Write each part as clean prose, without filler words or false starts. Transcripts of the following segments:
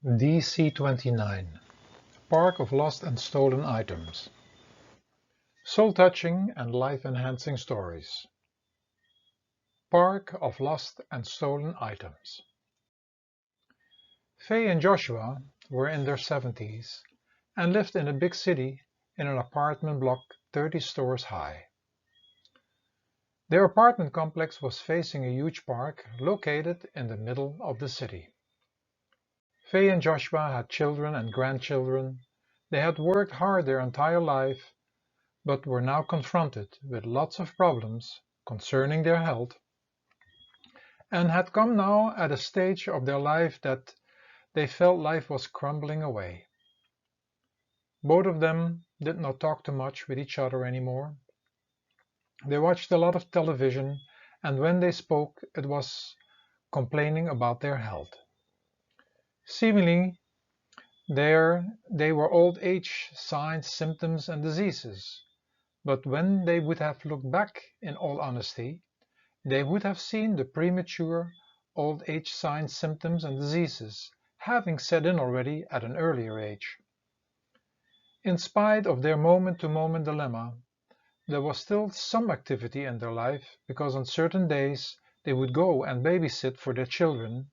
Dc29, Park of Lost and Stolen Items. Soul-touching and life-enhancing stories. Park of Lost and Stolen Items. Faye and Joshua were in their 70s and lived in a big city in an apartment block 30 stories high. Their apartment complex was facing a huge park located in the middle of the city. Faye and Joshua had children and grandchildren. They had worked hard their entire life, but were now confronted with lots of problems concerning their health, and had come now at a stage of their life that they felt life was crumbling away. Both of them did not talk too much with each other anymore. They watched a lot of television, and when they spoke, it was complaining about their health. Seemingly, they were old age signs, symptoms, and diseases, but when they would have looked back in all honesty, they would have seen the premature old age signs, symptoms, and diseases having set in already at an earlier age. In spite of their moment-to-moment dilemma, there was still some activity in their life, because on certain days they would go and babysit for their children,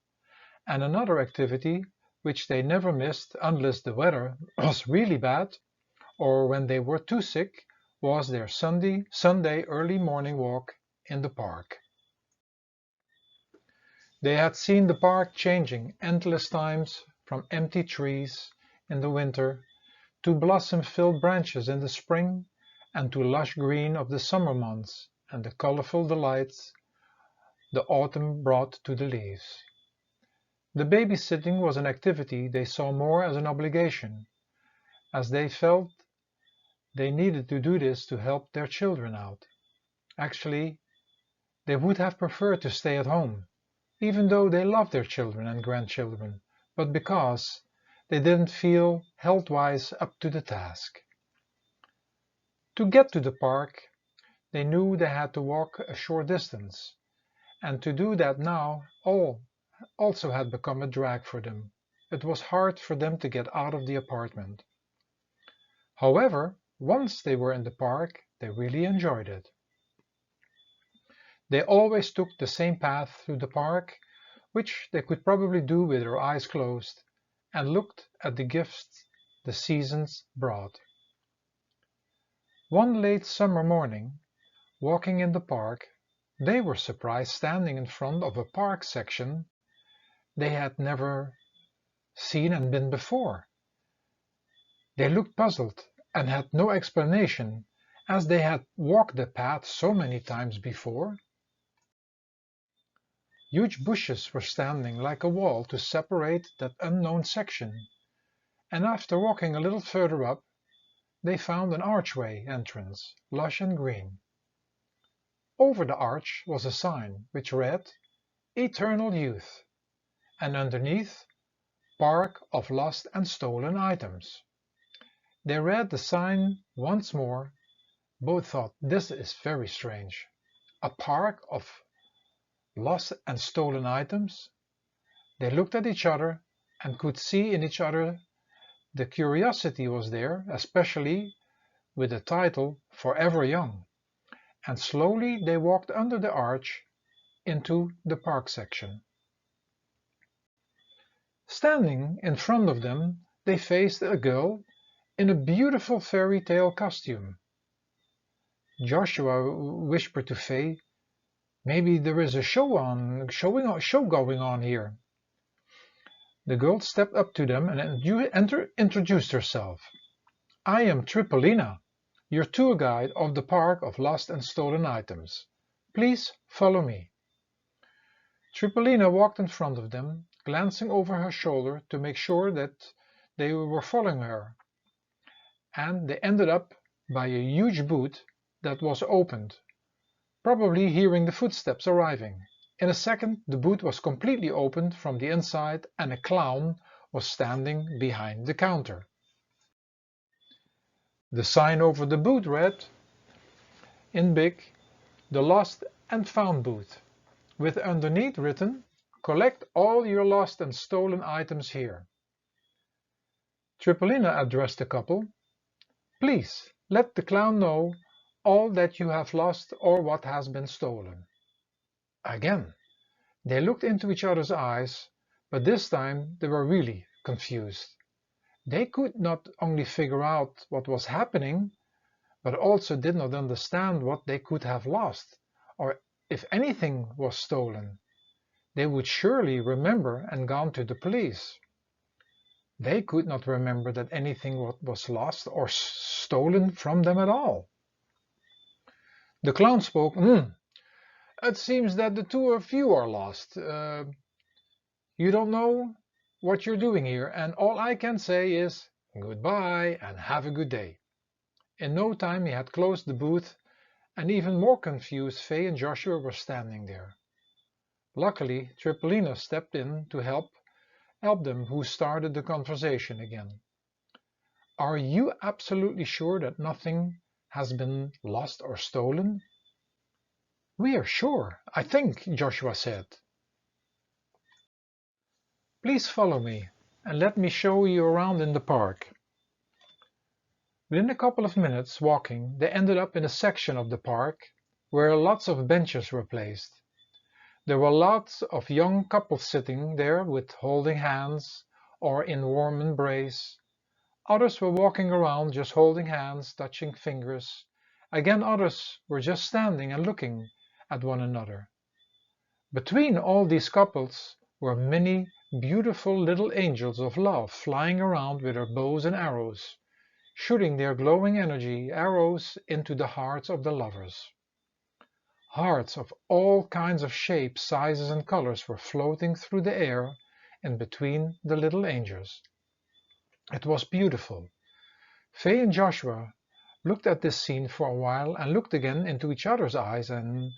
and another activity which they never missed unless the weather was really bad or when they were too sick was their Sunday early morning walk in the park. They had seen the park changing endless times, from empty trees in the winter to blossom-filled branches in the spring, and to lush green of the summer months and the colorful delights the autumn brought to the leaves. The babysitting was an activity they saw more as an obligation, as they felt they needed to do this to help their children out. Actually, they would have preferred to stay at home, even though they loved their children and grandchildren, but because they didn't feel health-wise up to the task. To get to the park, they knew they had to walk a short distance, and to do that now also had become a drag for them. It was hard for them to get out of the apartment. However, once they were in the park, they really enjoyed it. They always took the same path through the park, which they could probably do with their eyes closed, and looked at the gifts the seasons brought. One late summer morning, walking in the park, they were surprised standing in front of a park section they had never seen and been before. They looked puzzled and had no explanation, as they had walked the path so many times before. Huge bushes were standing like a wall to separate that unknown section, and after walking a little further up, they found an archway entrance, lush and green. Over the arch was a sign which read, "Eternal Youth," and underneath, "Park of Lost and Stolen Items." They read the sign once more. Both thought, this is very strange. A park of lost and stolen items? They looked at each other and could see in each other the curiosity was there, especially with the title "Forever Young," and slowly they walked under the arch into the park section. Standing in front of them, they faced a girl in a beautiful fairy tale costume. Joshua whispered to Faye, "Maybe there is a show going on here." The girl stepped up to them and introduced herself. "I am Tripolina, your tour guide of the Park of Lost and Stolen Items. Please follow me." Tripolina walked in front of them, glancing over her shoulder to make sure that they were following her, and they ended up by a huge booth that was opened, probably hearing the footsteps arriving. In a second, the booth was completely opened from the inside, and a clown was standing behind the counter. The sign over the booth read, in big, "The Lost and Found Booth," with underneath written, "Collect all your lost and stolen items here." Tripolina addressed the couple. Please, let the clown know all that you have lost or what has been stolen. Again, they looked into each other's eyes, but this time they were really confused. They could not only figure out what was happening, but also did not understand what they could have lost, or if anything was stolen. They would surely remember and gone to the police. They could not remember that anything was lost or stolen from them at all. The clown spoke. It seems that the two of you are lost. You don't know what you're doing here, and all I can say is goodbye and have a good day." In no time he had closed the booth, and even more confused Faye and Joshua were standing there. Luckily, Tripolina stepped in to help them, who started the conversation again. "Are you absolutely sure that nothing has been lost or stolen?" "We are sure, I think," Joshua said. "Please follow me, and let me show you around in the park." Within a couple of minutes walking, they ended up in a section of the park where lots of benches were placed. There were lots of young couples sitting there with holding hands or in warm embrace. Others were walking around just holding hands, touching fingers. Again others were just standing and looking at one another. Between all these couples were many beautiful little angels of love flying around with their bows and arrows, shooting their glowing energy arrows into the hearts of the lovers. Hearts of all kinds of shapes, sizes and colors were floating through the air in between the little angels. It was beautiful. Faye and Joshua looked at this scene for a while and looked again into each other's eyes, and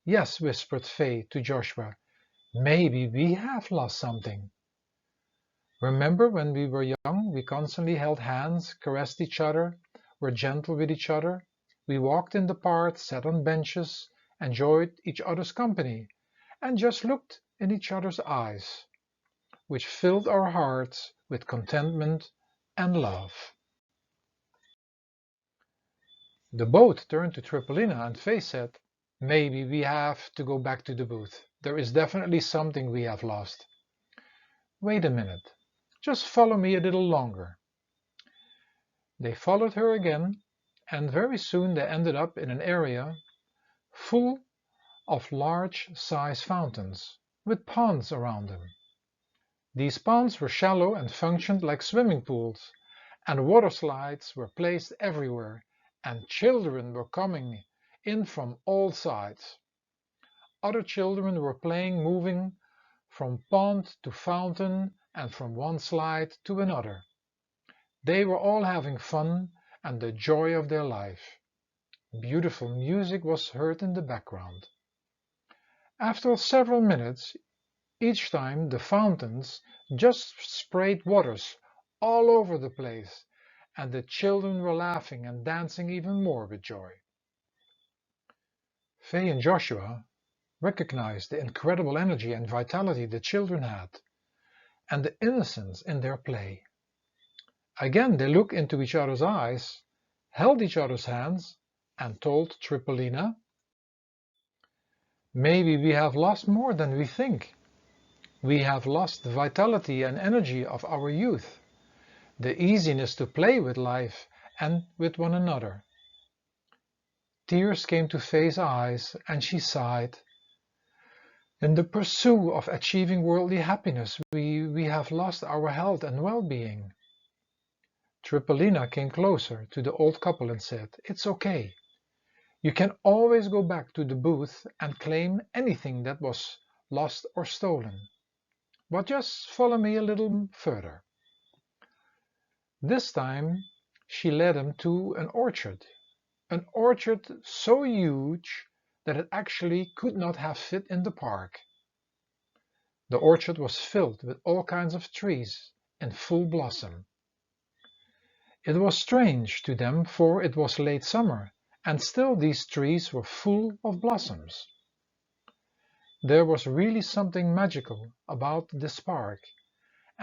"Yes," whispered Faye to Joshua, "maybe we have lost something. Remember when we were young, we constantly held hands, caressed each other, were gentle with each other. We walked in the park, sat on benches, enjoyed each other's company, and just looked in each other's eyes, which filled our hearts with contentment and love." The boat turned to Tripolina, and Faye said, "Maybe we have to go back to the booth. There is definitely something we have lost." "Wait a minute. Just follow me a little longer." They followed her again, and very soon they ended up in an area full of large-size fountains, with ponds around them. These ponds were shallow and functioned like swimming pools, and water slides were placed everywhere, and children were coming in from all sides. Other children were playing, moving from pond to fountain and from one slide to another. They were all having fun and the joy of their life. Beautiful music was heard in the background. After several minutes, each time the fountains just sprayed waters all over the place, and the children were laughing and dancing even more with joy. Faye and Joshua recognized the incredible energy and vitality the children had, and the innocence in their play. Again they looked into each other's eyes, held each other's hands, and told Tripolina, "Maybe we have lost more than we think. We have lost the vitality and energy of our youth, the easiness to play with life and with one another." Tears came to Faye's eyes, and she sighed. "In the pursuit of achieving worldly happiness, we have lost our health and well-being." Tripolina came closer to the old couple and said, "It's okay. You can always go back to the booth and claim anything that was lost or stolen. But just follow me a little further." This time she led him to an orchard so huge that it actually could not have fit in the park. The orchard was filled with all kinds of trees in full blossom. It was strange to them, for it was late summer, and still these trees were full of blossoms. There was really something magical about this park,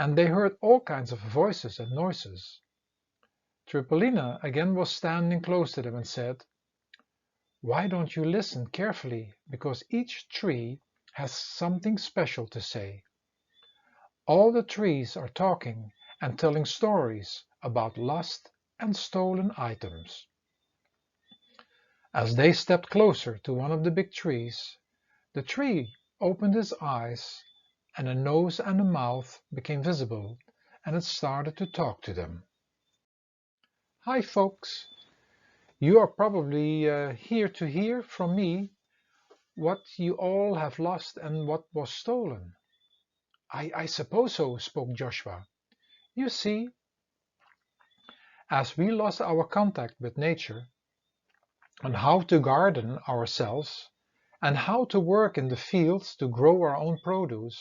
and they heard all kinds of voices and noises. Tripolina again was standing close to them and said, "Why don't you listen carefully, because each tree has something special to say. All the trees are talking and telling stories about lost and stolen items." As they stepped closer to one of the big trees, the tree opened its eyes and a nose and a mouth became visible, and it started to talk to them. "Hi folks, you are probably here to hear from me what you all have lost and what was stolen." I suppose so," spoke Joshua. "You see, as we lost our contact with nature, and how to garden ourselves, and how to work in the fields to grow our own produce,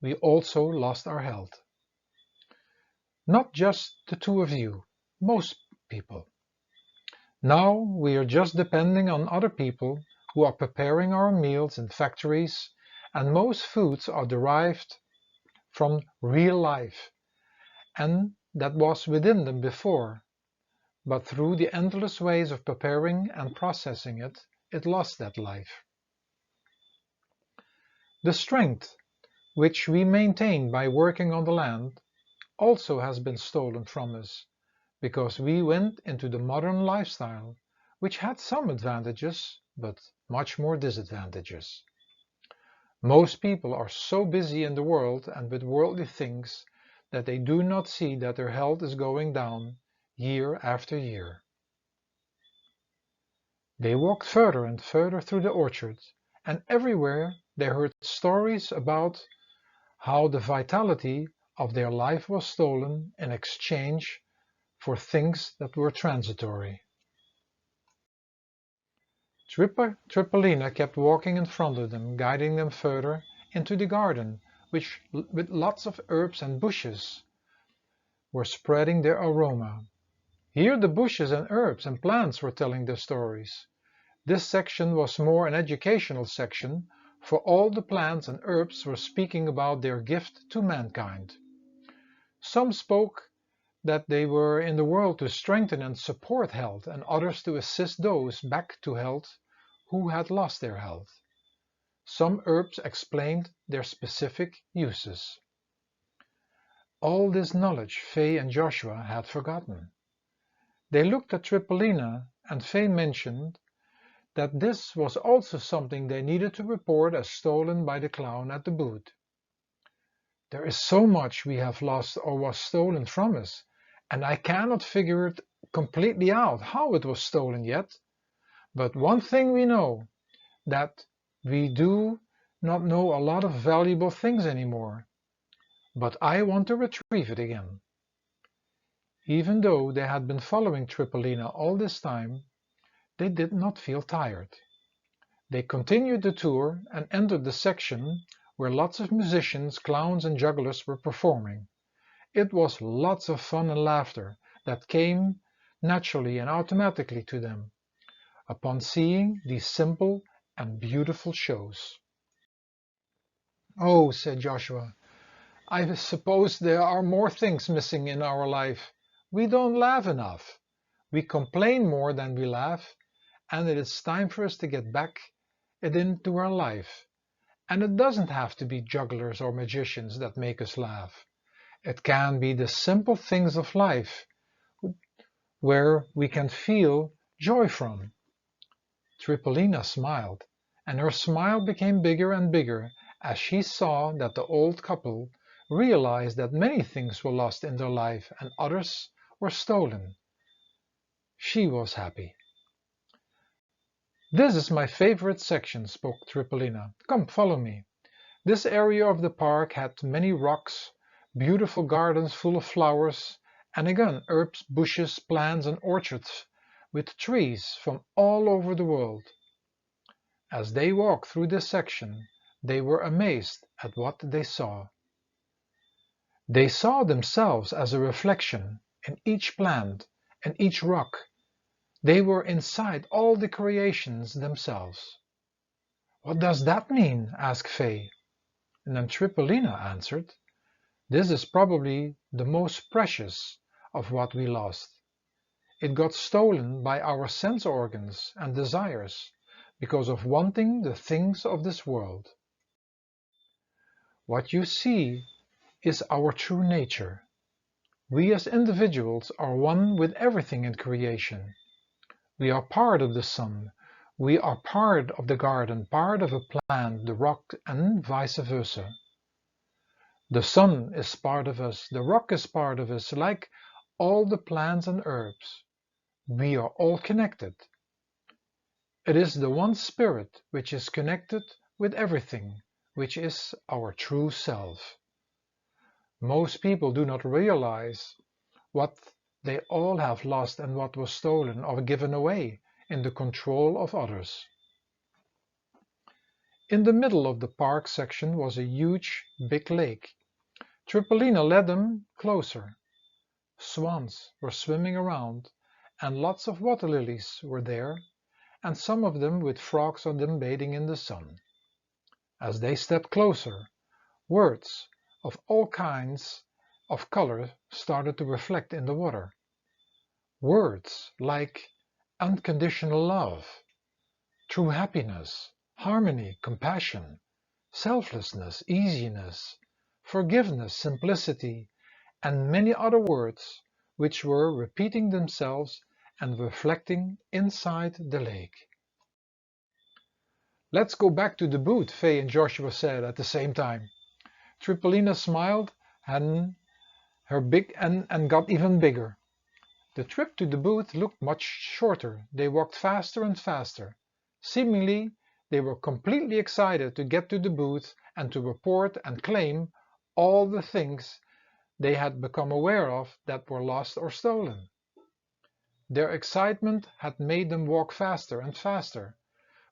we also lost our health. Not just the two of you, most people. Now we are just depending on other people who are preparing our meals in factories, and most foods are derived from real life, and that was within them before, but through the endless ways of preparing and processing it, it lost that life. The strength which we maintain by working on the land also has been stolen from us, because we went into the modern lifestyle, which had some advantages, but much more disadvantages. Most people are so busy in the world and with worldly things that they do not see that their health is going down year after year. They walked further and further through the orchard, and everywhere they heard stories about how the vitality of their life was stolen in exchange for things that were transitory. Tripolina kept walking in front of them, guiding them further into the garden, which, with lots of herbs and bushes, were spreading their aroma. Here the bushes and herbs and plants were telling their stories. This section was more an educational section, for all the plants and herbs were speaking about their gift to mankind. Some spoke that they were in the world to strengthen and support health, and others to assist those back to health who had lost their health. Some herbs explained their specific uses. All this knowledge Fay and Joshua had forgotten. They looked at Tripolina, and Fay mentioned that this was also something they needed to report as stolen by the clown at the booth. "There is so much we have lost or was stolen from us, and I cannot figure it completely out how it was stolen yet. But one thing we know, that we do not know a lot of valuable things anymore. But I want to retrieve it again." Even though they had been following Tripolina all this time, they did not feel tired. They continued the tour and entered the section where lots of musicians, clowns and jugglers were performing. It was lots of fun and laughter that came naturally and automatically to them upon seeing these simple and beautiful shows. "Oh," said Joshua, "I suppose there are more things missing in our life. We don't laugh enough. We complain more than we laugh, and it is time for us to get back it into our life. And it doesn't have to be jugglers or magicians that make us laugh. It can be the simple things of life where we can feel joy from." Tripolina smiled, and her smile became bigger and bigger as she saw that the old couple realized that many things were lost in their life and others were stolen. She was happy. "This is my favorite section," spoke Tripolina. "Come, follow me." This area of the park had many rocks, beautiful gardens full of flowers, and again herbs, bushes, plants and orchards with trees from all over the world. As they walked through this section, they were amazed at what they saw. They saw themselves as a reflection in each plant and each rock. They were inside all the creations themselves. "What does that mean?" asked Fay, and then Tripolina answered, This is probably the most precious of what we lost. It got stolen by our sense organs and desires because of wanting the things of this world. What you see is our true nature. We as individuals are one with everything in creation. We are part of the sun. We are part of the garden, part of a plant, the rock, and vice versa. The sun is part of us, the rock is part of us, like all the plants and herbs. We are all connected. It is the one spirit which is connected with everything, which is our true self. Most people do not realize what they all have lost and what was stolen or given away in the control of others. In the middle of the park section was a huge, big lake. Tripolina led them closer. Swans were swimming around, and lots of water lilies were there, and some of them with frogs on them bathing in the sun. As they stepped closer, words of all kinds of color started to reflect in the water. Words like unconditional love, true happiness, harmony, compassion, selflessness, easiness, forgiveness, simplicity, and many other words which were repeating themselves and reflecting inside the lake. "Let's go back to the booth," Faye and Joshua said at the same time. Tripolina smiled and her big and got even bigger. The trip to the booth looked much shorter. They walked faster and faster. Seemingly, they were completely excited to get to the booth and to report and claim all the things they had become aware of that were lost or stolen. Their excitement had made them walk faster and faster,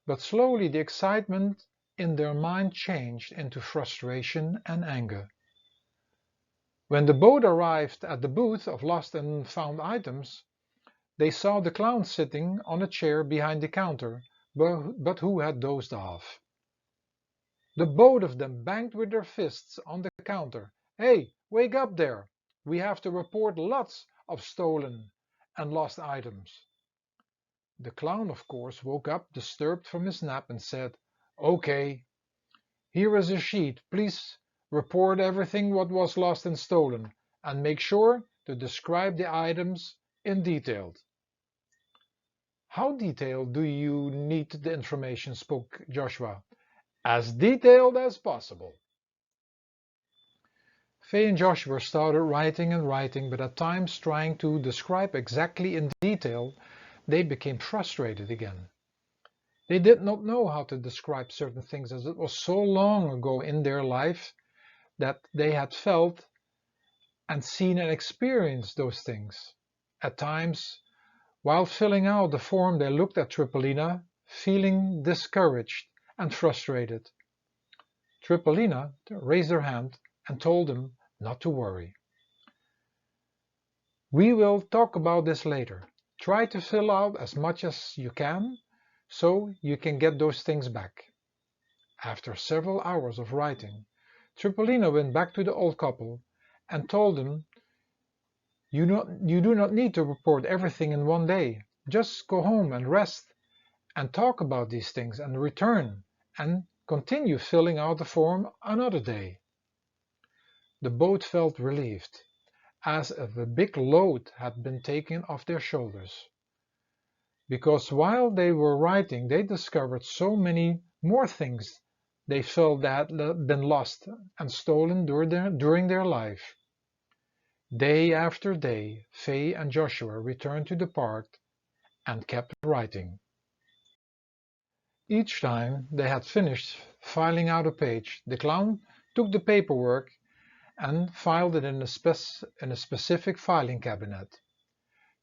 but slowly the excitement in their mind changed into frustration and anger. When the boat arrived at the booth of lost and found items, they saw the clown sitting on a chair behind the counter, but who had dozed off. The both of them banged with their fists on the counter. "Hey, wake up there! We have to report lots of stolen and lost items." The clown, of course, woke up disturbed from his nap and said, "Okay, here is a sheet. Please report everything what was lost and stolen, and make sure to describe the items in detail." "How detailed do you need the information?" spoke Joshua. "As detailed as possible." Faye and Joshua started writing and writing, but at times trying to describe exactly in detail, they became frustrated again. They did not know how to describe certain things, as it was so long ago in their life that they had felt and seen and experienced those things. At times, while filling out the form, they looked at Tripolina, feeling discouraged and frustrated. Tripolina raised her hand and told them not to worry. "We will talk about this later. Try to fill out as much as you can so you can get those things back." After several hours of writing, Tripolina went back to the old couple and told them, you do not need to report everything in one day. Just go home and rest and talk about these things and return and continue filling out the form another day." The both felt relieved, as if a big load had been taken off their shoulders. Because while they were writing, they discovered so many more things they felt that had been lost and stolen during their life. Day after day, Faye and Joshua returned to the park and kept writing. Each time they had finished filing out a page, the clown took the paperwork and filed it in a specific filing cabinet.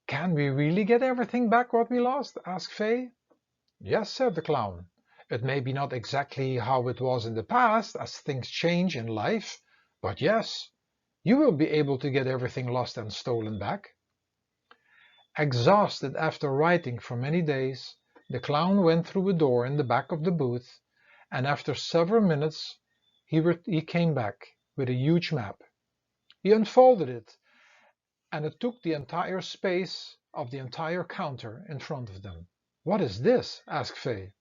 "Can we really get everything back what we lost?" asked Faye. "Yes," said the clown. "It may be not exactly how it was in the past, as things change in life, but yes, you will be able to get everything lost and stolen back." Exhausted after writing for many days, the clown went through a door in the back of the booth, and after several minutes he came back with a huge map. He unfolded it, and it took the entire space of the entire counter in front of them. "What is this?" asked Faye.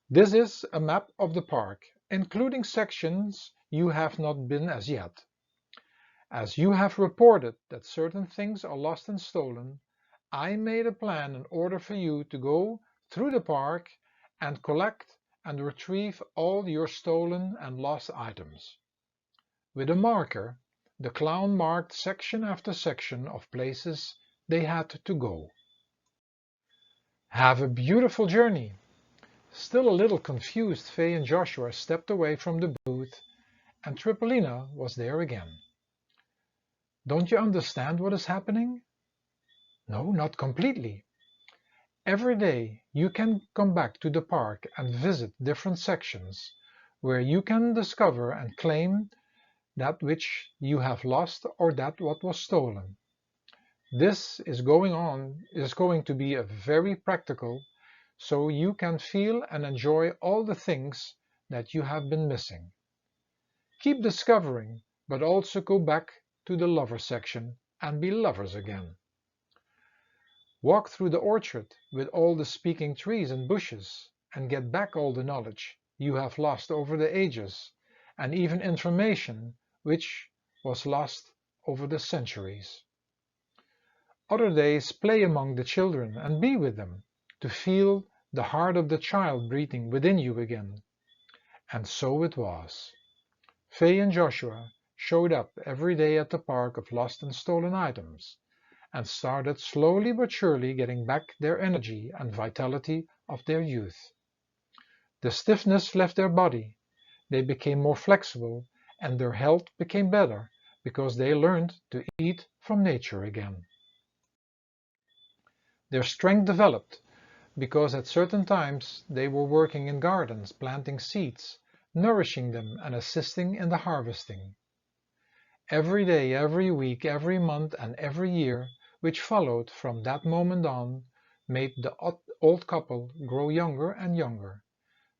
"This is a map of the park, including sections you have not been as yet. As you have reported that certain things are lost and stolen, I made a plan in order for you to go through the park and collect and retrieve all your stolen and lost items." With a marker, the clown marked section after section of places they had to go. "Have a beautiful journey." Still a little confused, Faye and Joshua stepped away from the booth, and Tripolina was there again. "Don't you understand what is happening?" "No, not completely. Every day you can come back to the park and visit different sections where you can discover and claim that which you have lost or that what was stolen. This is going to be a very practical, so you can feel and enjoy all the things that you have been missing. Keep discovering, but also go back to the lover section and be lovers again. Walk through the orchard with all the speaking trees and bushes and get back all the knowledge you have lost over the ages, and even information which was lost over the centuries. Other days play among the children and be with them, to feel the heart of the child beating within you again. And so it was. Faye and Joshua showed up every day at the park of lost and stolen items, and started slowly but surely getting back their energy and vitality of their youth. The stiffness left their body, they became more flexible, and their health became better because they learned to eat from nature again. Their strength developed because at certain times they were working in gardens, planting seeds, nourishing them and assisting in the harvesting. Every day, every week, every month and every year which followed from that moment on made the old couple grow younger and younger,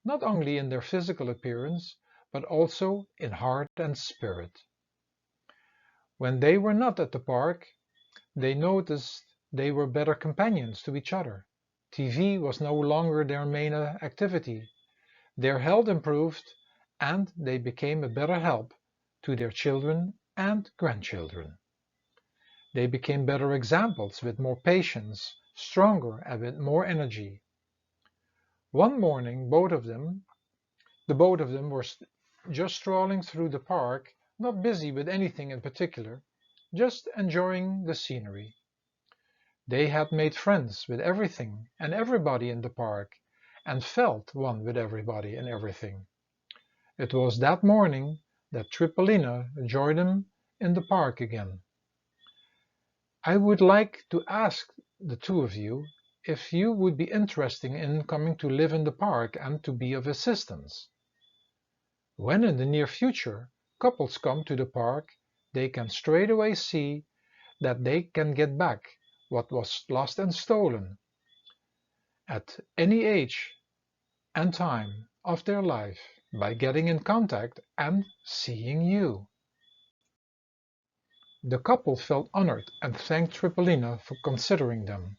not only in their physical appearance, but also in heart and spirit. When they were not at the park, they noticed they were better companions to each other. TV was no longer their main activity. Their health improved, and they became a better help to their children and grandchildren. They became better examples with more patience, stronger and with more energy. One morning, the both of them were just strolling through the park, not busy with anything in particular, just enjoying the scenery. They had made friends with everything and everybody in the park, and felt one with everybody and everything. It was that morning that Tripolina joined them in the park again. "I would like to ask the two of you if you would be interested in coming to live in the park and to be of assistance. When in the near future couples come to the park, they can straight away see that they can get back what was lost and stolen at any age and time of their life by getting in contact and seeing you." The couple felt honored and thanked Tripolina for considering them.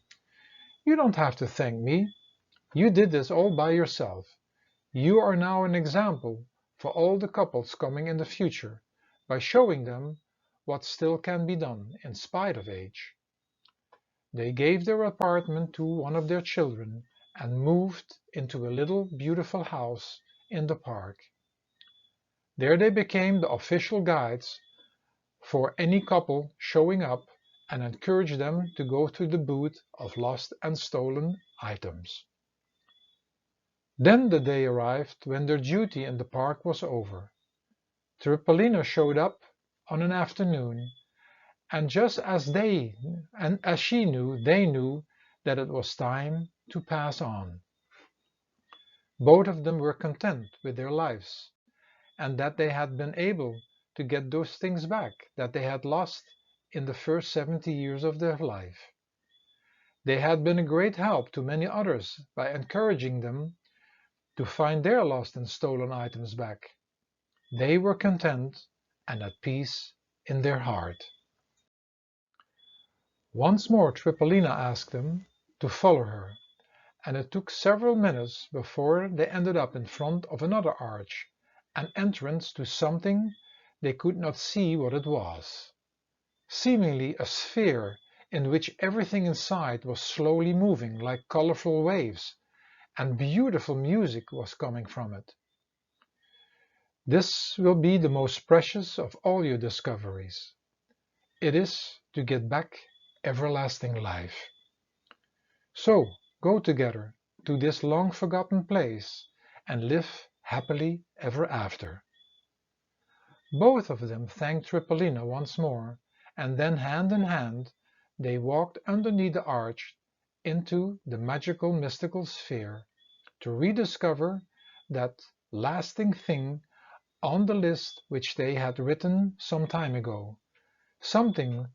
"You don't have to thank me. You did this all by yourself. You are now an example for all the couples coming in the future by showing them what still can be done in spite of age." They gave their apartment to one of their children and moved into a little beautiful house in the park. There they became the official guides for any couple showing up and encouraged them to go to the booth of lost and stolen items. Then the day arrived when their duty in the park was over. Tripolina showed up on an afternoon, and just as she knew, they knew that it was time to pass on. Both of them were content with their lives, and that they had been able to get those things back that they had lost in the first 70 years of their life. They had been a great help to many others by encouraging them to find their lost and stolen items back. They were content and at peace in their heart. Once more Tripolina asked them to follow her, and it took several minutes before they ended up in front of another arch, an entrance to something they could not see what it was. Seemingly a sphere in which everything inside was slowly moving like colorful waves, and beautiful music was coming from it. This will be the most precious of all your discoveries. It is to get back everlasting life. So go together to this long-forgotten place and live happily ever after. Both of them thanked Tripolina once more, and then hand in hand they walked underneath the arch into the magical mystical sphere to rediscover that lasting thing on the list which they had written some time ago, something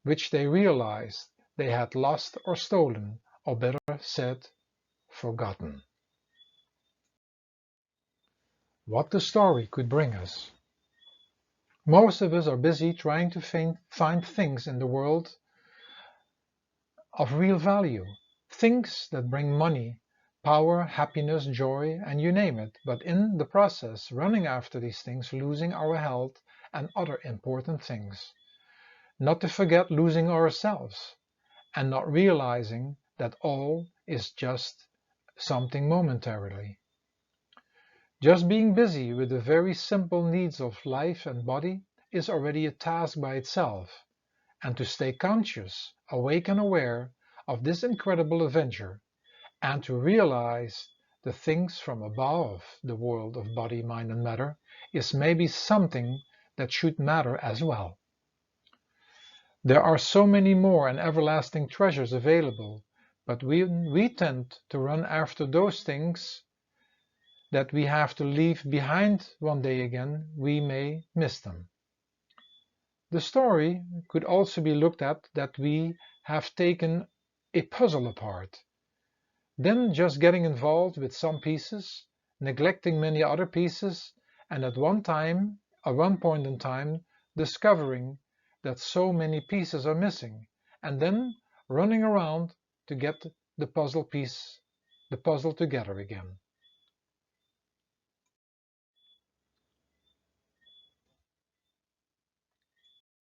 which they realized they had lost or stolen, or better said, forgotten. What the story could bring us. Most of us are busy trying to find things in the world of real value, things that bring money, power, happiness, joy, and you name it, but in the process, running after these things, losing our health and other important things. Not to forget losing ourselves and not realizing that all is just something momentarily. Just being busy with the very simple needs of life and body is already a task by itself, and to stay conscious, awake and aware of this incredible adventure, and to realize the things from above the world of body, mind and matter is maybe something that should matter as well. There are so many more and everlasting treasures available, but we tend to run after those things that we have to leave behind one day again, we may miss them. The story could also be looked at that we have taken a puzzle apart, then just getting involved with some pieces, neglecting many other pieces, and at one point in time, discovering that so many pieces are missing, and then running around to get the puzzle together again.